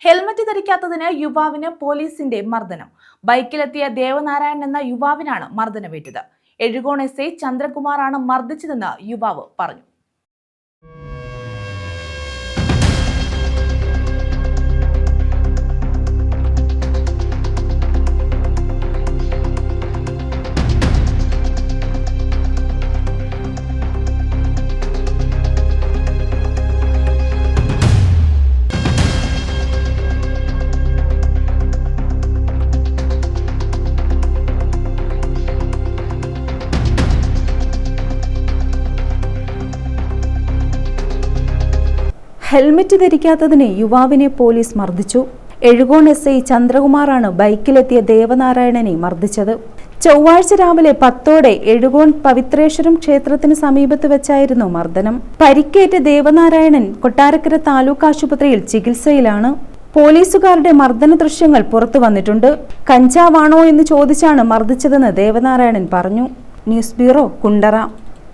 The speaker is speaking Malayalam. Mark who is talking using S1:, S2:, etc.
S1: ഹെൽമറ്റ് ധരിക്കാത്തതിന് യുവാവിന് പോലീസിന്റെ മർദ്ദനം. ബൈക്കിലെത്തിയ ദേവനാരായണൻ എന്ന യുവാവിനാണ് മർദ്ദനമേറ്റത്. എഴുകോൺ എസ്ഐ ചന്ദ്രകുമാറാണ് മർദ്ദിച്ചതെന്ന് യുവാവ് പറഞ്ഞു.
S2: ഹെൽമറ്റ് ധരിക്കാത്തതിന് യുവാവിനെ പോലീസ് മർദ്ദിച്ചു. എഴുകോൺ എസ്ഐ ചന്ദ്രകുമാറാണ് ബൈക്കിലെത്തിയ ദേവനാരായണനെ മർദ്ദിച്ചത്. ചൊവ്വാഴ്ച രാവിലെ 10ഓടെ എഴുകോൺ പവിത്രേശ്വരം ക്ഷേത്രത്തിന് സമീപത്ത് വെച്ചായിരുന്നു മർദ്ദനം. പരിക്കേറ്റ ദേവനാരായണൻ കൊട്ടാരക്കര താലൂക്ക് ആശുപത്രിയിൽ ചികിത്സയിലാണ്. പോലീസുകാരുടെ മർദ്ദന ദൃശ്യങ്ങൾ പുറത്തു വന്നിട്ടുണ്ട്. കഞ്ചാവാണോ എന്ന് ചോദിച്ചാണ് മർദ്ദിച്ചതെന്ന് ദേവനാരായണൻ പറഞ്ഞു. News bureau, Kundara.